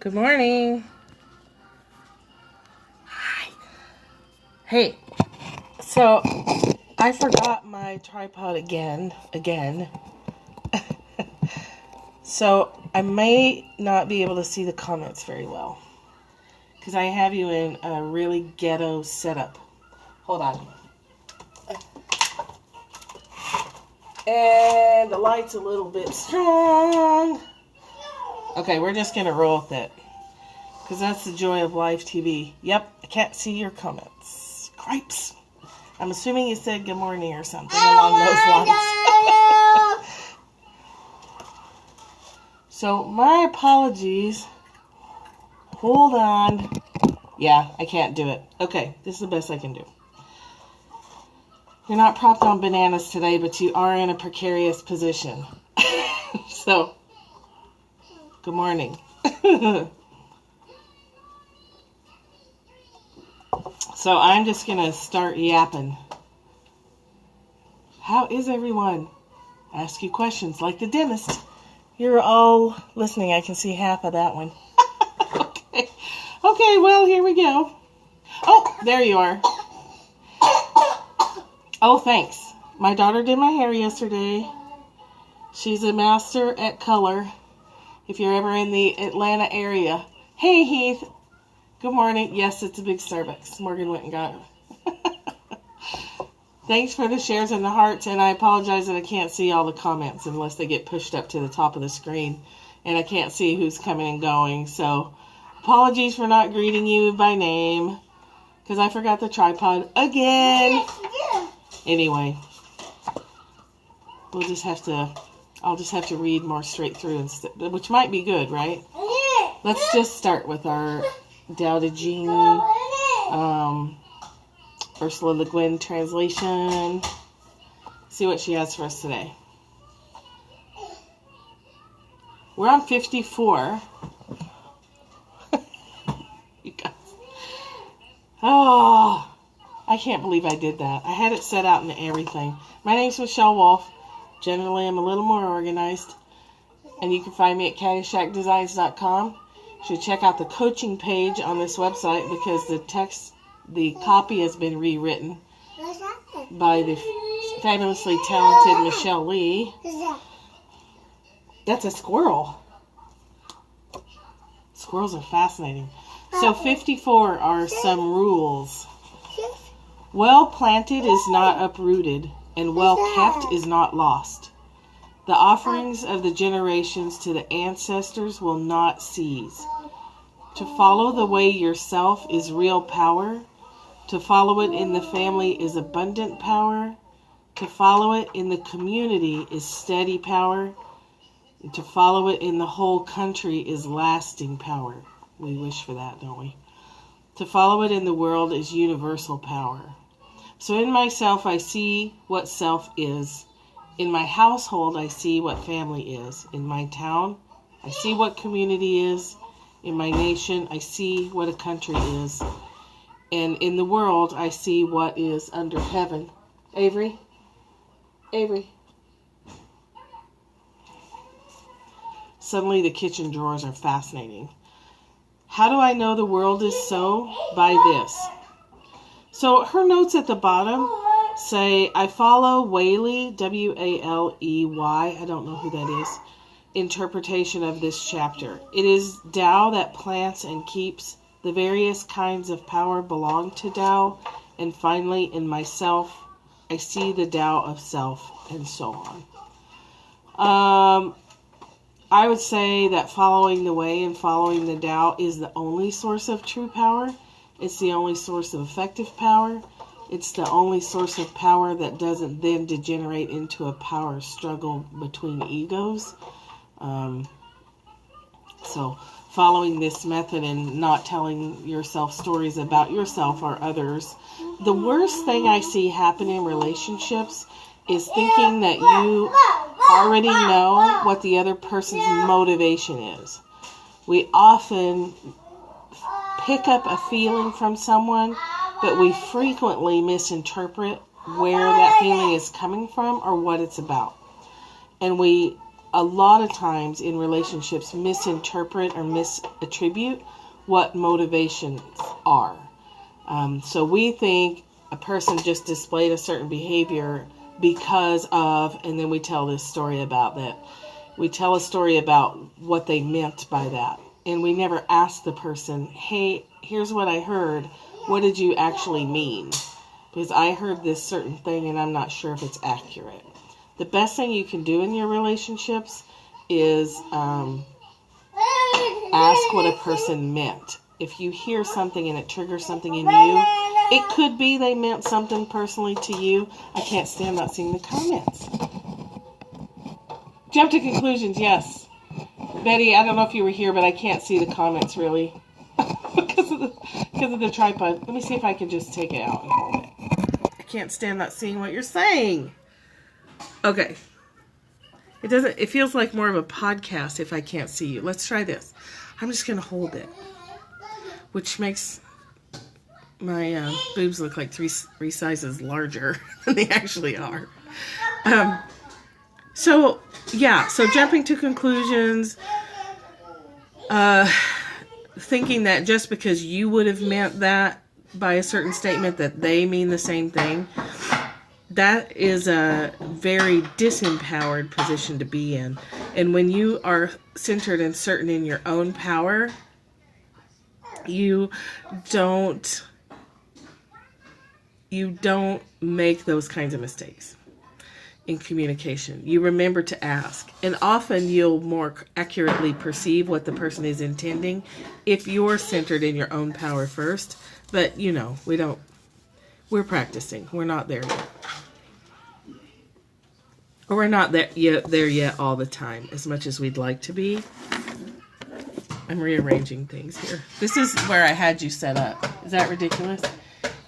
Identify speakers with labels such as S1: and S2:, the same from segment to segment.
S1: Good morning. Hi. Hey, so I forgot my tripod again. So I may not be able to see the comments very well because I have you in a really ghetto setup. Hold on. And the light's a little bit strong. Okay, we're just going to roll with it. Because that's the joy of live TV. Yep, I can't see your comments. Cripes. I'm assuming you said good morning or something along those lines. So, my apologies. Hold on. Yeah, I can't do it. Okay, this is the best I can do. You're not propped on bananas today, but you are in a precarious position. So, good morning. So I'm just going to start yapping. How is everyone? Ask you questions like the dentist. You're all listening. I can see half of that one. Okay, well, here we go. Oh, there you are. Oh, thanks. My daughter did my hair yesterday. She's a master at color. If you're ever in the Atlanta area. Hey, Heath. Good morning. Yes, it's a big Starbucks. Morgan went and got it. Thanks for the shares and the hearts, and I apologize that I can't see all the comments unless they get pushed up to the top of the screen, and I can't see who's coming and going, so apologies for not greeting you by name, because I forgot the tripod again. Anyway, I'll just have to read more straight through, which might be good, right? Let's just start with our Tao Te Ching, Ursula Le Guin translation. See what she has for us today. We're on 54. You guys. Oh, I can't believe I did that. I had it set out and everything. My name's Michelle Wolf. Generally, I'm a little more organized. And you can find me at caddyshackdesigns.com. You should check out the coaching page on this website because the copy has been rewritten by the fabulously talented Michelle Lee. That's a squirrel. Squirrels are fascinating. So 54 are some rules. Well planted is not uprooted, and well kept is not lost. The offerings of the generations to the ancestors will not cease. To follow the way yourself is real power. To follow it in the family is abundant power. To follow it in the community is steady power. And to follow it in the whole country is lasting power. We wish for that, don't we? To follow it in the world is universal power. So in myself, I see what self is. In my household, I see what family is. In my town, I see what community is. In my nation, I see what a country is. And in the world, I see what is under heaven. Avery? Suddenly the kitchen drawers are fascinating. How do I know the world is so? By this. So her notes at the bottom say, I follow Whaley, W-A-L-E-Y, I don't know who that is, interpretation of this chapter. It is Tao that plants and keeps. The various kinds of power belong to Tao. And finally, in myself, I see the Tao of self, and so on. I would say that following the way and following the Tao is the only source of true power. It's the only source of effective power. It's the only source of power that doesn't then degenerate into a power struggle between egos. So following this method and not telling yourself stories about yourself or others. The worst thing I see happen in relationships is thinking that you already know what the other person's motivation is. We often pick up a feeling from someone, but we frequently misinterpret where that feeling is coming from or what it's about. And we a lot of times in relationships misinterpret or misattribute what motivations are. So we think a person just displayed a certain behavior because of, and then we tell this story about that. We tell a story about what they meant by that. And we never ask the person, hey, here's what I heard. What did you actually mean? Because I heard this certain thing and I'm not sure if it's accurate. The best thing you can do in your relationships is ask what a person meant. If you hear something and it triggers something in you, it could be they meant something personally to you. I can't stand not seeing the comments. Jump to conclusions, yes. Betty, I don't know if you were here, but I can't see the comments really because of the tripod. Let me see if I can just take it out and hold it. I can't stand not seeing what you're saying. Okay. It feels like more of a podcast if I can't see you. Let's try this. I'm just going to hold it, which makes my boobs look like three sizes larger than they actually are. So jumping to conclusions, thinking that just because you would have meant that by a certain statement that they mean the same thing, that is a very disempowered position to be in. And when you are centered and certain in your own power, you don't make those kinds of mistakes in communication. You remember to ask, and often you'll more accurately perceive what the person is intending if you're centered in your own power first. But we're practicing. We're not there yet. Or we're not there yet all the time as much as we'd like to be. I'm rearranging things here. This is where I had you set up. Is that ridiculous?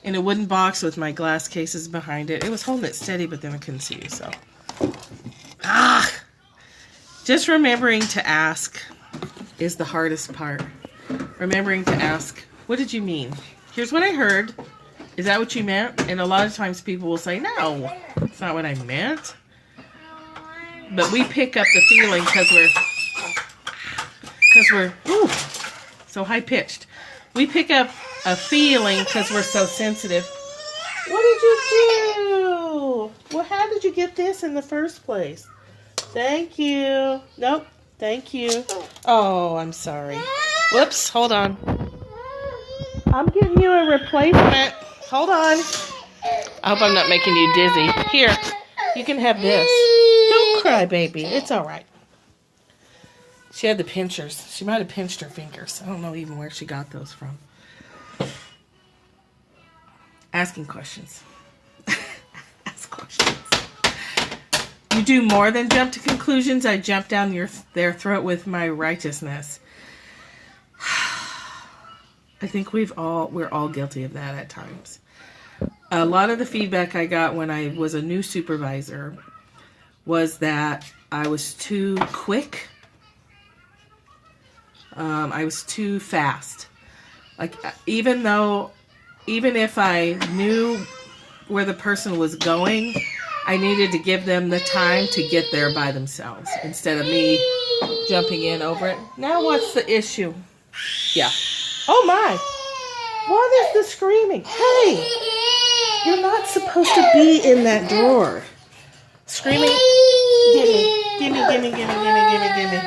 S1: In a wooden box with my glass cases behind it. It was holding it steady, but then I couldn't see you, so. Just remembering to ask is the hardest part. Remembering to ask, what did you mean? Here's what I heard. Is that what you meant? And a lot of times people will say, no, that's not what I meant. But we pick up the feeling because we're so high-pitched. We pick up a feeling because we're so sensitive. What did you do? Well, how did you get this in the first place? Thank you. Nope. Thank you. Oh, I'm sorry. Whoops. Hold on. I'm getting you a replacement. Hold on. I hope I'm not making you dizzy. Here. You can have this. Don't cry, baby. It's all right. She had the pinchers. She might have pinched her fingers. I don't know even where she got those from. Asking questions. Ask questions. You do more than jump to conclusions. I jump down their throat with my righteousness. I think we're all guilty of that at times. A lot of the feedback I got when I was a new supervisor was that I was too quick. I was too fast. Like, even if I knew where the person was going, I needed to give them the time to get there by themselves instead of me jumping in over it. Now what's the issue? Yeah. Oh my. What is the screaming? Hey, you're not supposed to be in that drawer. Screaming. Gimme.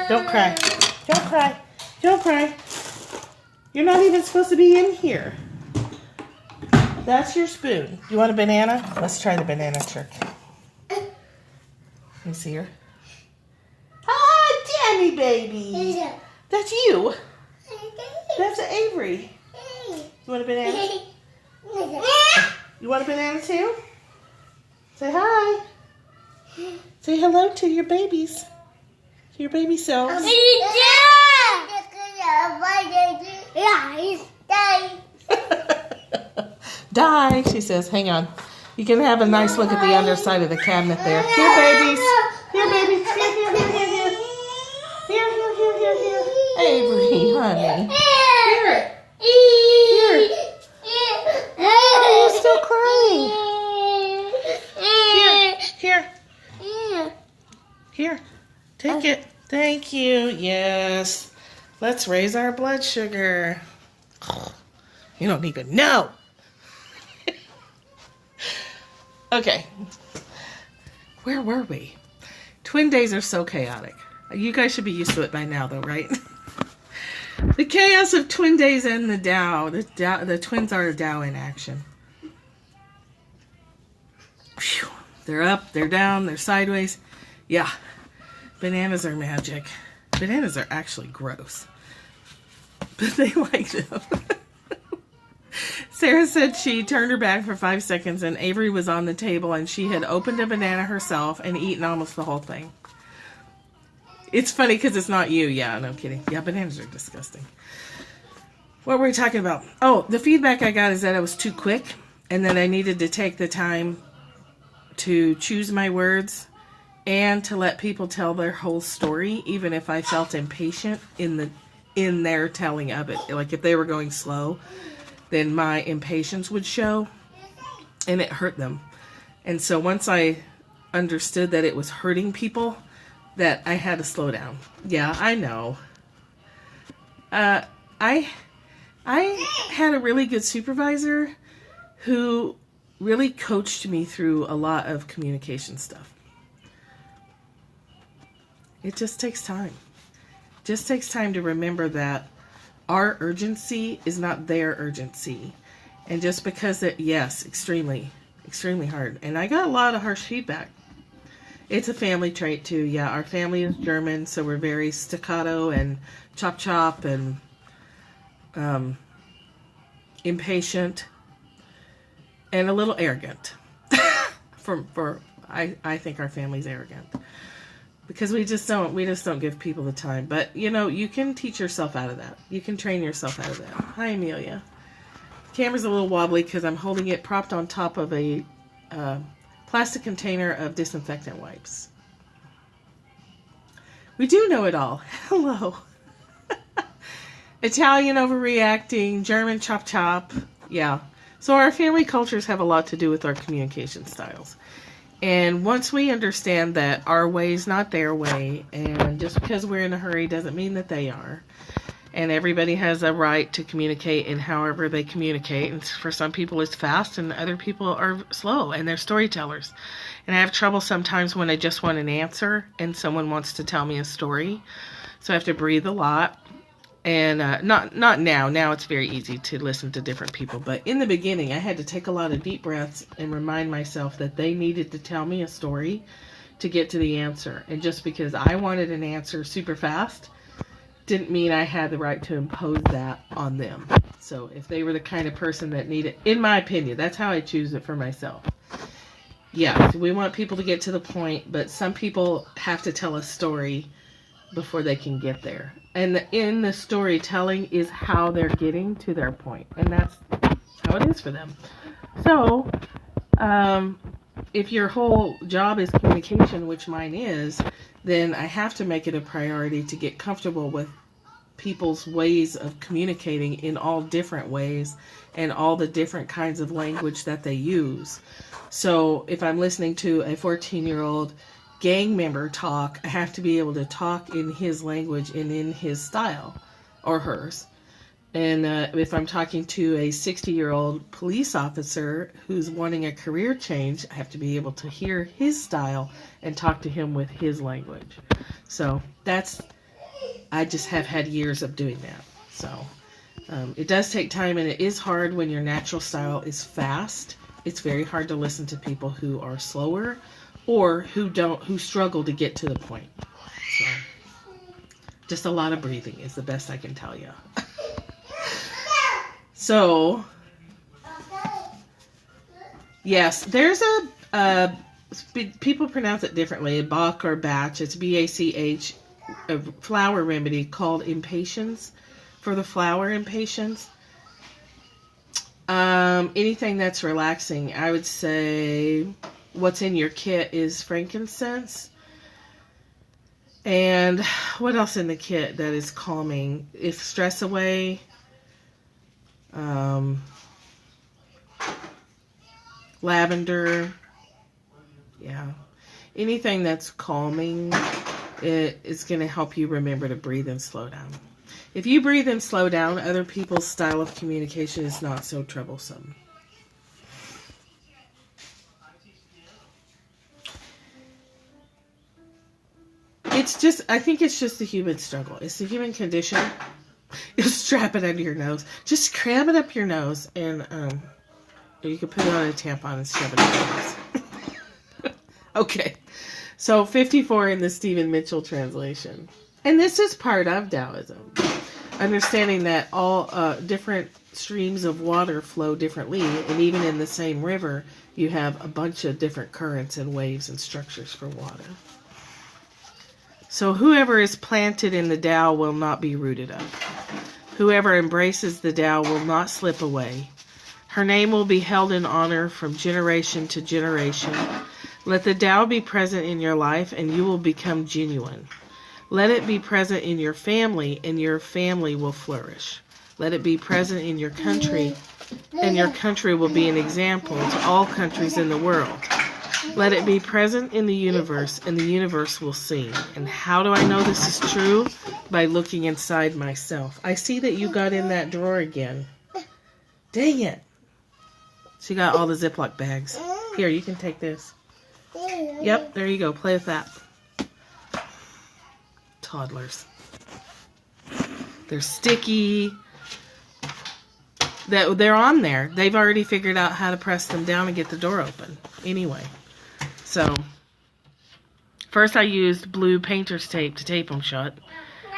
S1: Don't cry. Don't cry. Don't cry. You're not even supposed to be in here. That's your spoon. You want a banana? Let's try the banana trick. Let me see her. Hi, Danny baby. That's you. That's Avery. You want a banana? You want a banana too? Say hi. Say hello to your babies. To your baby selves. Die, she says. Hang on. You can have a nice look at the underside of the cabinet there. Here, babies. Here, babies. Here. Here. Avery, honey. Here. Oh, you're still crying. Here. Here. Take it. Let's raise our blood sugar. You don't even know. Okay. Where were we? Twin days are so chaotic. You guys should be used to it by now, though, right? The chaos of twin days and the Tao. The twins are a Tao in action. Whew. They're up, they're down, they're sideways. Yeah. Bananas are magic. Bananas are actually gross. But they like them. Sarah said she turned her back for 5 seconds and Avery was on the table and she had opened a banana herself and eaten almost the whole thing. It's funny because it's not you. Yeah, no kidding. Yeah, bananas are disgusting. What were we talking about? Oh, the feedback I got is that I was too quick and that I needed to take the time to choose my words and to let people tell their whole story, even if I felt impatient in their telling of it. Like if they were going slow, then my impatience would show and it hurt them. And so once I understood that it was hurting people, that I had to slow down. Yeah, I know. I had a really good supervisor who really coached me through a lot of communication stuff. It just takes time. It just takes time to remember that our urgency is not their urgency. And just because yes, extremely, extremely hard. And I got a lot of harsh feedback. It's a family trait too. Yeah, our family is German, so we're very staccato and chop and impatient and a little arrogant. I think our family's arrogant because we just don't give people the time. But you know, you can teach yourself out of that. You can train yourself out of that. Hi, Amelia. The camera's a little wobbly because I'm holding it propped on top of a plastic container of disinfectant wipes. We do know it all. Hello. Italian overreacting, German chop. Yeah. So our family cultures have a lot to do with our communication styles. And once we understand that our way is not their way, and just because we're in a hurry doesn't mean that they are. And everybody has a right to communicate in however they communicate. And for some people it's fast and other people are slow and they're storytellers. And I have trouble sometimes when I just want an answer and someone wants to tell me a story. So I have to breathe a lot. And not now. Now it's very easy to listen to different people. But in the beginning, I had to take a lot of deep breaths and remind myself that they needed to tell me a story to get to the answer. And just because I wanted an answer super fast didn't mean I had the right to impose that on them. So if they were the kind of person that needed, in my opinion, that's how I choose it for myself. Yeah, we want people to get to the point, but some people have to tell a story before they can get there. And in the storytelling is how they're getting to their point. And that's how it is for them. So, if your whole job is communication, which mine is, then I have to make it a priority to get comfortable with people's ways of communicating in all different ways and all the different kinds of language that they use. So if I'm listening to a 14-year-old gang member talk, I have to be able to talk in his language and in his style or hers. And if I'm talking to a 60-year-old police officer who's wanting a career change, I have to be able to hear his style and talk to him with his language. So I just have had years of doing that. So it does take time, and it is hard when your natural style is fast. It's very hard to listen to people who are slower or who struggle to get to the point. So just a lot of breathing is the best I can tell you. So, yes, there's people pronounce it differently, Bach or batch. It's B-A-C-H, a flower remedy called impatience, for the flower impatience. Anything that's relaxing, I would say what's in your kit is frankincense. And what else in the kit that is calming? If stress away, lavender, yeah, anything that's calming, it is going to help you remember to breathe and slow down. If you breathe and slow down, other people's style of communication is not so troublesome. I think it's just the human struggle. It's the human condition. You strap it under your nose. Just cram it up your nose, and or you can put it on a tampon and shove it up your nose. Okay. So 54 in the Stephen Mitchell translation. And this is part of Taoism. Understanding that all different streams of water flow differently, and even in the same river, you have a bunch of different currents and waves and structures for water. So whoever is planted in the Tao will not be rooted up. Whoever embraces the Tao will not slip away. Her name will be held in honor from generation to generation. Let the Tao be present in your life, and you will become genuine. Let it be present in your family, and your family will flourish. Let it be present in your country, and your country will be an example to all countries in the world. Let it be present in the universe, and the universe will sing. And how do I know this is true? By looking inside myself. I see that you got in that drawer again. Dang it. She got all the Ziploc bags. Here, you can take this. Yep, there you go. Play with that. Toddlers. They're sticky. They're on there. They've already figured out how to press them down and get the door open. Anyway. So, first I used blue painter's tape to tape them shut.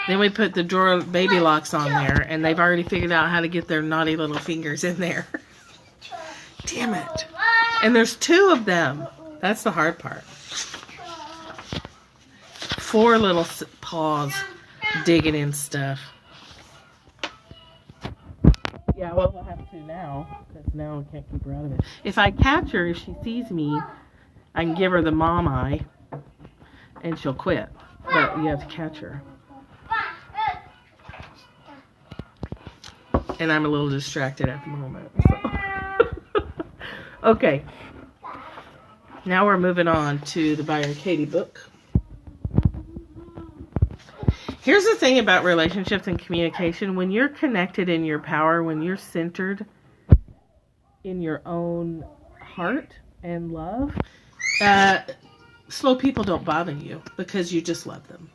S1: Then we put the drawer baby locks on there, and they've already figured out how to get their naughty little fingers in there. Damn it. And there's 2 of them. That's the hard part. 4 little paws digging in stuff. Yeah, well, we'll have to now, because now I can't keep her out of it. If I catch her, if she sees me, I can give her the mom eye, and she'll quit. But you have to catch her. And I'm a little distracted at the moment. So. Okay. Now we're moving on to the Byron Katie book. Here's the thing about relationships and communication. When you're connected in your power, when you're centered in your own heart and love, slow people don't bother you because you just love them.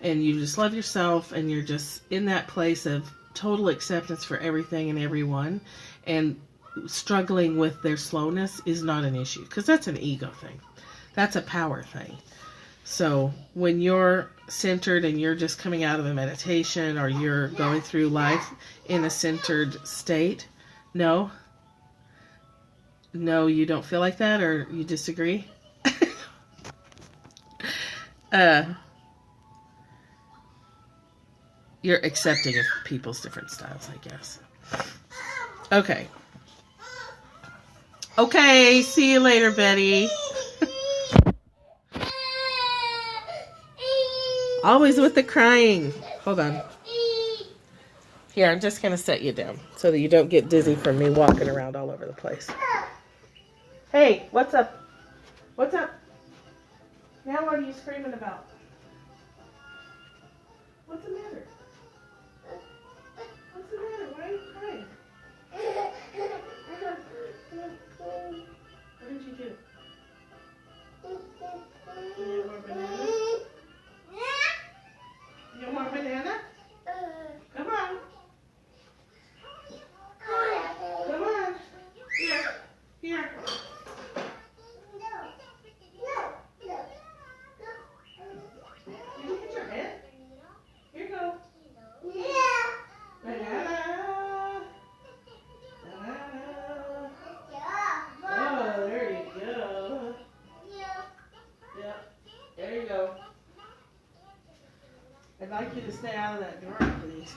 S1: And you just love yourself, and you're just in that place of total acceptance for everything and everyone. And struggling with their slowness is not an issue, because that's an ego thing. That's a power thing. So when you're centered and you're just coming out of a meditation, or you're going through life in a centered state, no, you don't feel like that, or you disagree? You're accepting of people's different styles, I guess. Okay. Okay, see you later, Betty. Always with the crying. Hold on. Here, I'm just going to set you down so that you don't get dizzy from me walking around all over the place. Hey, what's up? What's up? Now what are you screaming about? What's the matter? What's the matter? Why are you crying? What did you do? You want more banana? You want banana? Come on. Come on. Here. You hit your head? Here you go. Banana. Banana. Oh, there you go. Yeah. There you go. I'd like you to stay out of that drawer, please.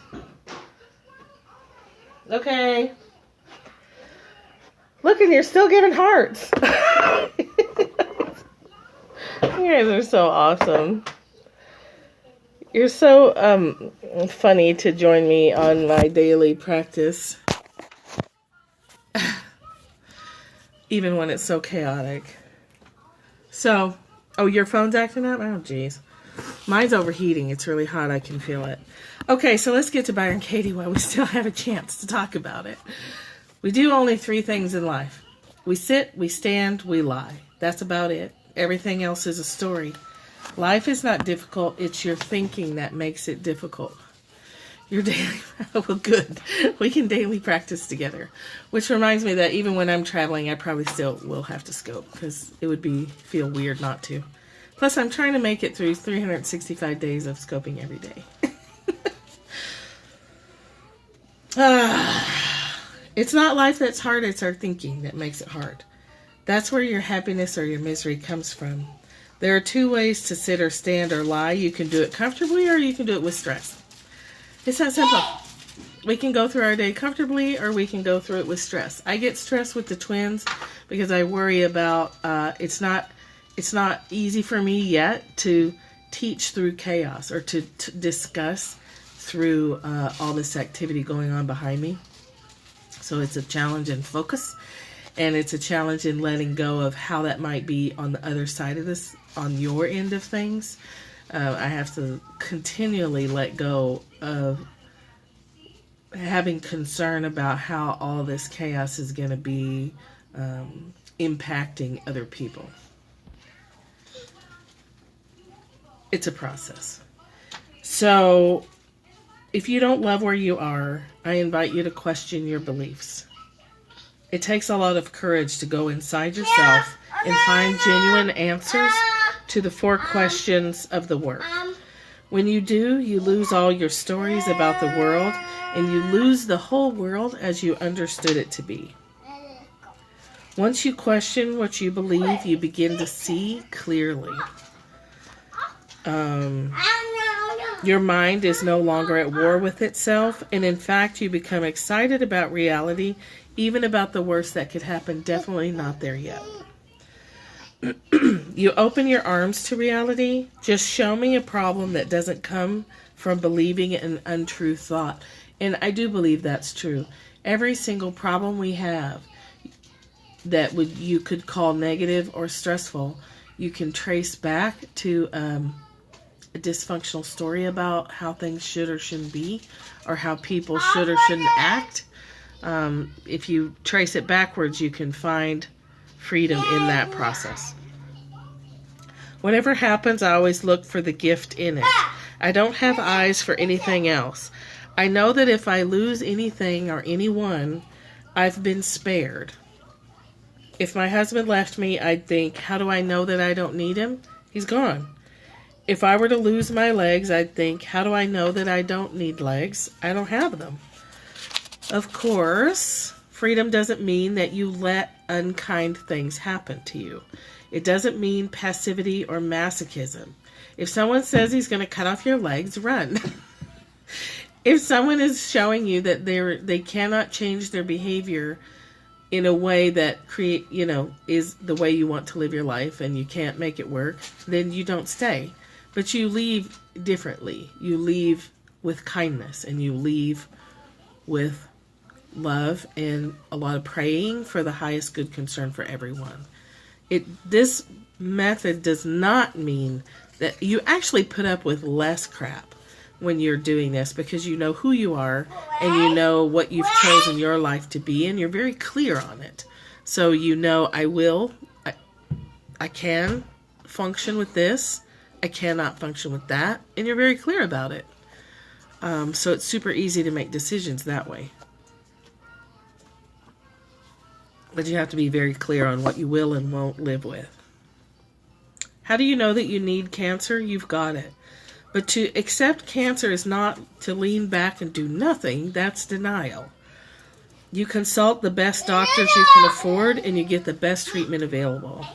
S1: Okay. Look, and you're still giving hearts. You guys are so awesome. You're so funny to join me on my daily practice. Even when it's so chaotic. So, oh, your phone's acting up? Oh, geez. Mine's overheating. It's really hot. I can feel it. Okay, so let's get to Byron Katie while we still have a chance to talk about it. We do only 3 things in life. We sit, we stand, we lie. That's about it. Everything else is a story. Life is not difficult. It's your thinking that makes it difficult. Your daily, well, good. We can daily practice together. Which reminds me that even when I'm traveling, I probably still will have to scope because it would feel weird not to. Plus, I'm trying to make it through 365 days of scoping every day. It's not life that's hard, it's our thinking that makes it hard. That's where your happiness or your misery comes from. There are 2 ways to sit or stand or lie. You can do it comfortably or you can do it with stress. It's that simple. We can go through our day comfortably or we can go through it with stress. I get stressed with the twins because I worry about, it's not easy for me yet to teach through chaos or to discuss through all this activity going on behind me. So it's a challenge in focus, and it's a challenge in letting go of how that might be on the other side of this, on your end of things. I have to continually let go of having concern about how all this chaos is going to be impacting other people. It's a process. So if you don't love where you are, I invite you to question your beliefs. It takes a lot of courage to go inside yourself and find genuine answers to the 4 questions of the work. When you do, you lose all your stories about the world, and you lose the whole world as you understood it to be. Once you question what you believe, you begin to see clearly. Your mind is no longer at war with itself, and in fact, you become excited about reality, even about the worst that could happen. Definitely not there yet. You open your arms to reality. Just show me a problem that doesn't come from believing an untrue thought. And I do believe that's true. Every single problem we have that you could call negative or stressful, you can trace back to a dysfunctional story about how things should or shouldn't be, or how people should or shouldn't act. If you trace it backwards, you can find freedom in that process. Whatever happens, I always look for the gift in it. I don't have eyes for anything else. I know that if I lose anything or anyone, I've been spared. If my husband left me, I'd think, how do I know that I don't need him? He's gone. If I were to lose my legs, I'd think, how do I know that I don't need legs? I don't have them. Of course, freedom doesn't mean that you let unkind things happen to you. It doesn't mean passivity or masochism. If someone says he's going to cut off your legs, run. If someone is showing you that they cannot change their behavior in a way that is the way you want to live your life and you can't make it work, then you don't stay. But you leave differently. You leave with kindness, and you leave with love and a lot of praying for the highest good concern for everyone. This method does not mean that you actually put up with less crap when you're doing this, because you know who you are and you know what you've chosen your life to be, and you're very clear on it. So you know, I can function with this, I cannot function with that, and you're very clear about it. So it's super easy to make decisions that way. But you have to be very clear on what you will and won't live with. How do you know that you need cancer? You've got it. But to accept cancer is not to lean back and do nothing. That's denial. You consult the best doctors you can afford, and you get the best treatment available.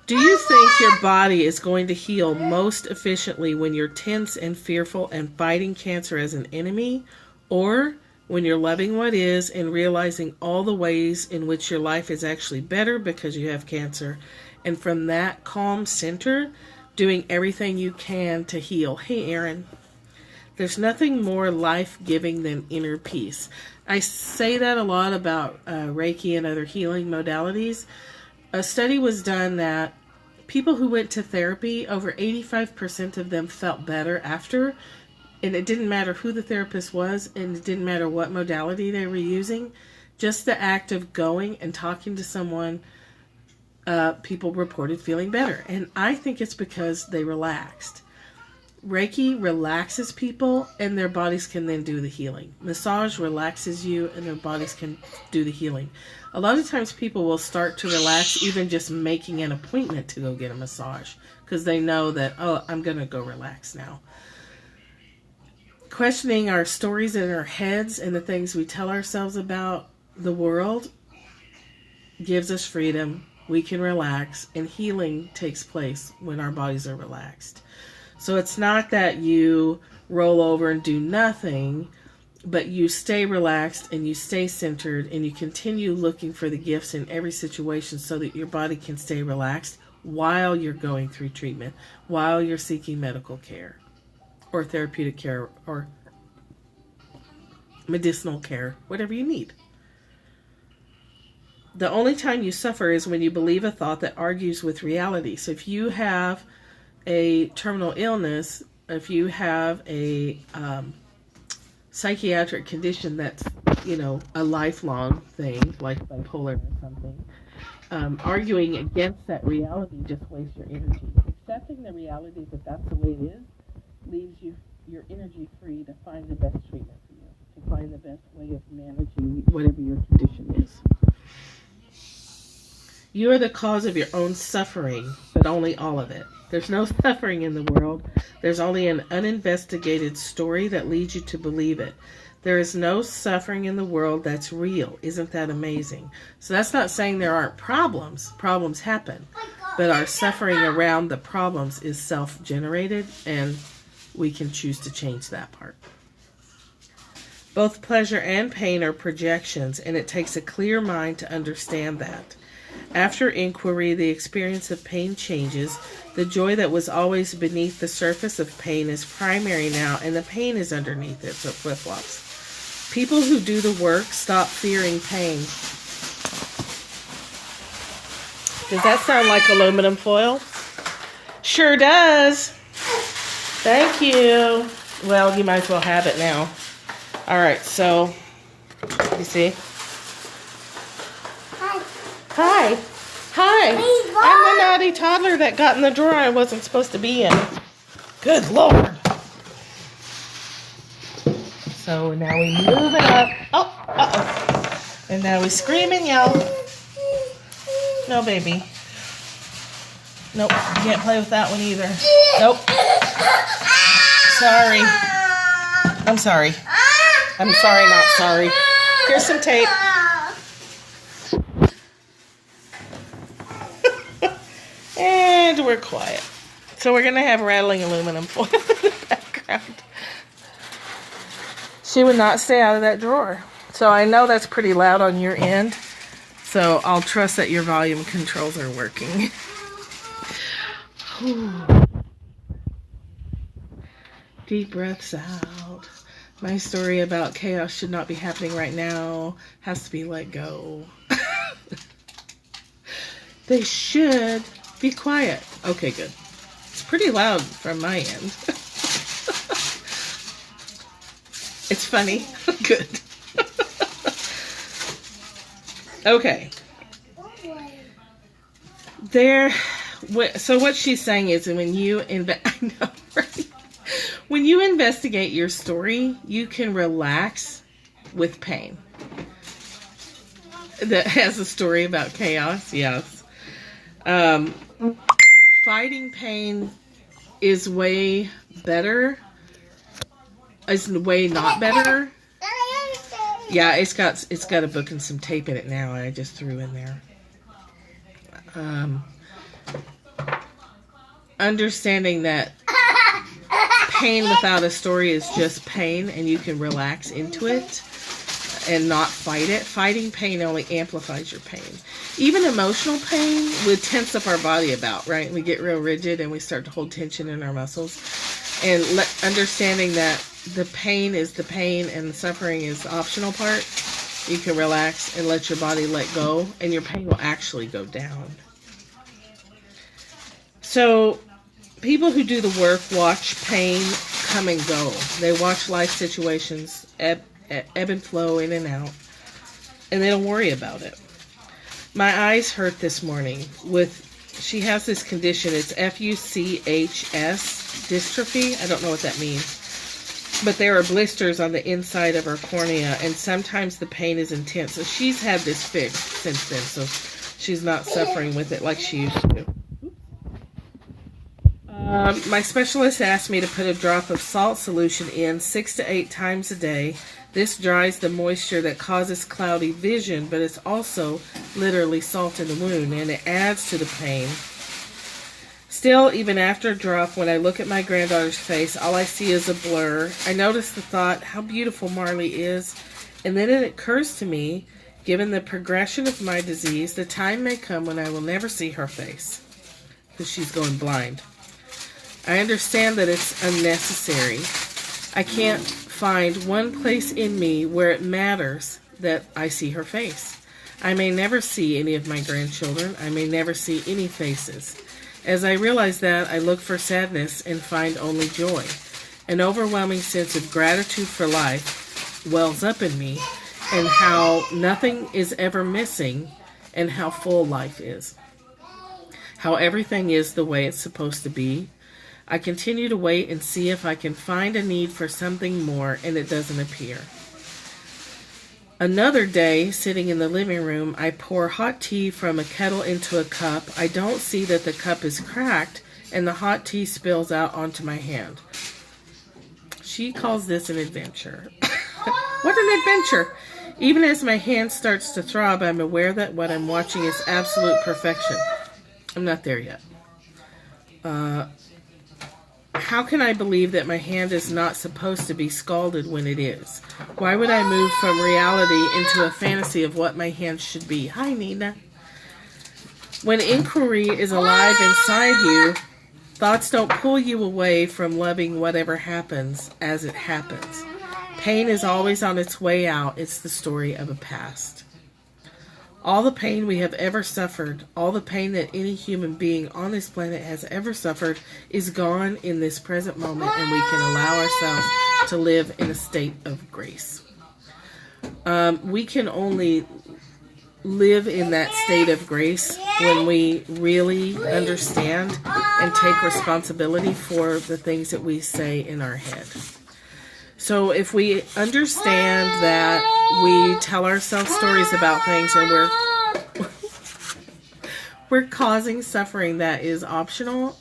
S1: Do you think your body is going to heal most efficiently when you're tense and fearful and fighting cancer as an enemy, or when you're loving what is and realizing all the ways in which your life is actually better because you have cancer, and from that calm center, doing everything you can to heal? Hey, Aaron, there's nothing more life-giving than inner peace. I say that a lot about Reiki and other healing modalities. A study was done that people who went to therapy, over 85% of them felt better after And it didn't matter who the therapist was, and it didn't matter what modality they were using. Just the act of going and talking to someone, people reported feeling better. And I think it's because they relaxed. Reiki relaxes people, and their bodies can then do the healing. Massage relaxes you, and their bodies can do the healing. A lot of times people will start to relax even just making an appointment to go get a massage, because they know that, oh, I'm going to go relax now. Questioning our stories in our heads and the things we tell ourselves about the world gives us freedom. We can relax, and healing takes place when our bodies are relaxed. So it's not that you roll over and do nothing, but you stay relaxed and you stay centered, and you continue looking for the gifts in every situation so that your body can stay relaxed while you're going through treatment, while you're seeking medical care or therapeutic care or medicinal care, whatever you need. The only time you suffer is when you believe a thought that argues with reality. So if you have a terminal illness, if you have a psychiatric condition that's, a lifelong thing, like bipolar or something, arguing against that reality just wastes your energy. Accepting the reality that that's the way it is leaves your energy free to find the best treatment for you, to find the best way of managing whatever your condition is. You are the cause of your own suffering, but only all of it. There's no suffering in the world. There's only an uninvestigated story that leads you to believe it. There is no suffering in the world that's real. Isn't that amazing? So that's not saying there aren't problems. Problems happen. But our suffering around the problems is self-generated, and we can choose to change that part. Both pleasure and pain are projections, and it takes a clear mind to understand that. After inquiry, the experience of pain changes. The joy that was always beneath the surface of pain is primary now, and the pain is underneath it, so it flip-flops. People who do the work stop fearing pain. Does that sound like aluminum foil? Sure does. Thank you. Well, you might as well have it now. All right, so, you see? Hi. Hi. I'm the naughty toddler that got in the drawer I wasn't supposed to be in. Good Lord. So now we move it up. Oh, uh-oh. And now we scream and yell. No, baby. Nope, you can't play with that one either. Nope. Sorry. I'm sorry. I'm sorry, not sorry. Here's some tape. And we're quiet. So we're going to have rattling aluminum foil in the background. She would not stay out of that drawer. So I know that's pretty loud on your end. So I'll trust that your volume controls are working. Deep breaths out. My story about chaos should not be happening right now. Has to be let go. They should be quiet. Okay, good. It's pretty loud from my end. It's funny. Good. Okay. So what she's saying is when you I know, right? When you investigate your story, you can relax with pain. That has a story about chaos, yes. Fighting pain is way better. Is way not better. Yeah, it's got a book and some tape in it now. I just threw in there. Understanding that pain without a story is just pain, and you can relax into it and not fight it. Fighting pain only amplifies your pain. Even emotional pain would tense up our body about, right? We get real rigid and we start to hold tension in our muscles. And understanding that the pain is the pain and the suffering is the optional part, you can relax and let your body let go, and your pain will actually go down. So people who do the work watch pain come and go. They watch life situations ebb and flow in and out, and they don't worry about it. My eyes hurt this morning. She has this condition. It's FUCHS dystrophy. I don't know what that means. But there are blisters on the inside of her cornea, and sometimes the pain is intense. So she's had this fixed since then, so she's not suffering with it like she used to. My specialist asked me to put a drop of salt solution in 6 to 8 times a day. This dries the moisture that causes cloudy vision, but it's also literally salt in the wound, and it adds to the pain. Still, even after a drop, when I look at my granddaughter's face, all I see is a blur. I notice the thought, how beautiful Marley is, and then it occurs to me, given the progression of my disease, the time may come when I will never see her face, because she's going blind. I understand that it's unnecessary. I can't find one place in me where it matters that I see her face. I may never see any of my grandchildren. I may never see any faces. As I realize that, I look for sadness and find only joy. An overwhelming sense of gratitude for life wells up in me, and how nothing is ever missing, and how full life is. How everything is the way it's supposed to be. I continue to wait and see if I can find a need for something more, and it doesn't appear. Another day, sitting in the living room, I pour hot tea from a kettle into a cup. I don't see that the cup is cracked, and the hot tea spills out onto my hand. She calls this an adventure. What an adventure! Even as my hand starts to throb, I'm aware that what I'm watching is absolute perfection. I'm not there yet. How can I believe that my hand is not supposed to be scalded when it is? Why would I move from reality into a fantasy of what my hand should be? Hi, Nina. When inquiry is alive inside you, thoughts don't pull you away from loving whatever happens as it happens. Pain is always on its way out. It's the story of a past. All the pain we have ever suffered, all the pain that any human being on this planet has ever suffered, is gone in this present moment, and we can allow ourselves to live in a state of grace. We can only live in that state of grace when we really understand and take responsibility for the things that we say in our head. So if we understand that we tell ourselves stories about things and we're causing suffering that is optional,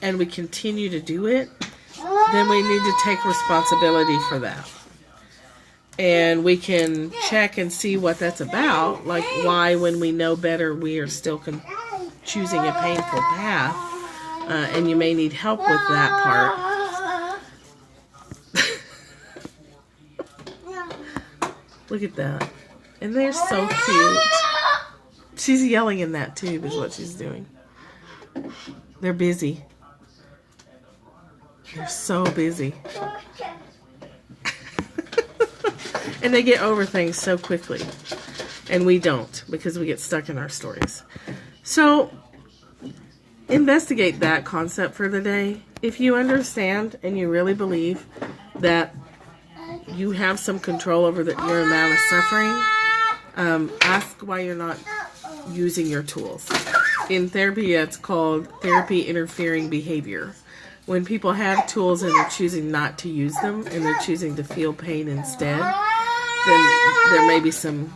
S1: and we continue to do it, then we need to take responsibility for that. And we can check and see what that's about, like why, when we know better, we are still choosing a painful path, and you may need help with that part. Look at that. And they're so cute. She's yelling in that tube is what she's doing. They're busy. They're so busy. And they get over things so quickly. And we don't, because we get stuck in our stories. So, investigate that concept for the day. If you understand and you really believe that you have some control over your amount of suffering, ask why you're not using your tools. In therapy, it's called therapy interfering behavior. When people have tools and they're choosing not to use them, and they're choosing to feel pain instead, then there may be some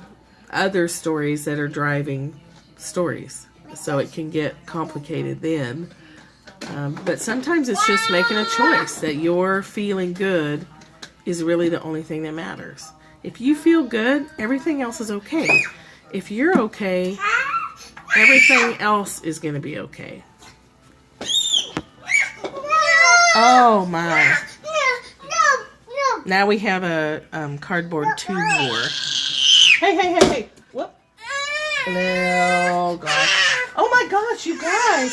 S1: other stories that are driving stories. So it can get complicated then. But sometimes it's just making a choice that you're feeling good is really the only thing that matters. If you feel good, everything else is okay. If you're okay, everything else is going to be okay. Oh my. Now we have a cardboard tube war. Hey. Whoop. Oh gosh. Oh my gosh, you guys.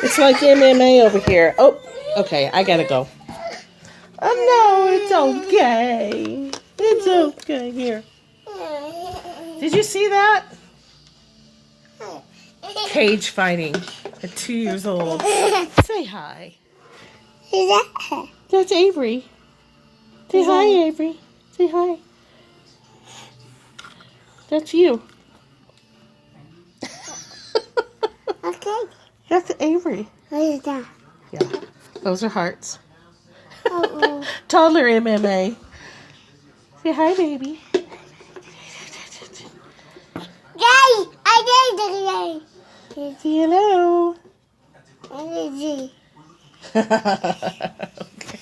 S1: It's like MMA over here. Oh, okay, I gotta go. Oh no, it's okay. It's okay. Here. Did you see that? Cage fighting at 2 years old. Say hi. That's Avery. Say hi, Avery. Say hi. That's you.
S2: Okay.
S1: That's Avery.
S2: What is that?
S1: Yeah. Those are hearts.
S2: Uh-oh.
S1: Toddler MMA. Say hi, baby.
S2: Yay! I did it!
S1: Hello.
S2: Yay!
S1: Okay.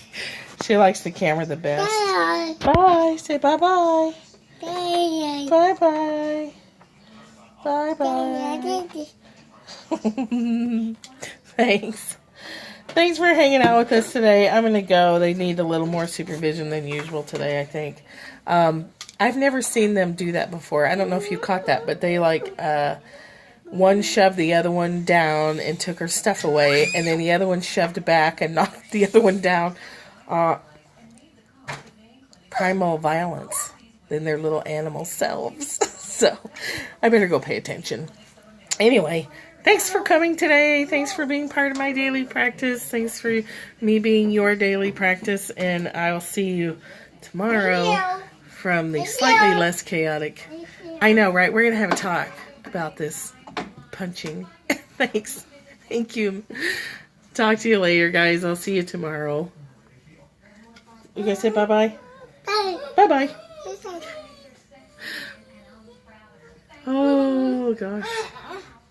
S1: She likes the camera the best.
S2: Bye.
S1: Bye. Say bye-bye.
S2: Bye.
S1: Bye-bye. Bye-bye. Thanks. Thanks for hanging out with us today. I'm going to go. They need a little more supervision than usual today, I think. I've never seen them do that before. I don't know if you caught that, but they one shoved the other one down and took her stuff away, and then the other one shoved back and knocked the other one down. Primal violence in their little animal selves. So I better go pay attention. Anyway, thanks for coming today. Thanks for being part of my daily practice. Thanks for me being your daily practice. And I will see you tomorrow from the slightly less chaotic. I know, right? We're going to have a talk about this punching. Thanks. Thank you. Talk to you later, guys. I'll see you tomorrow. You guys say bye-bye?
S2: Bye.
S1: Bye-bye. Oh, gosh.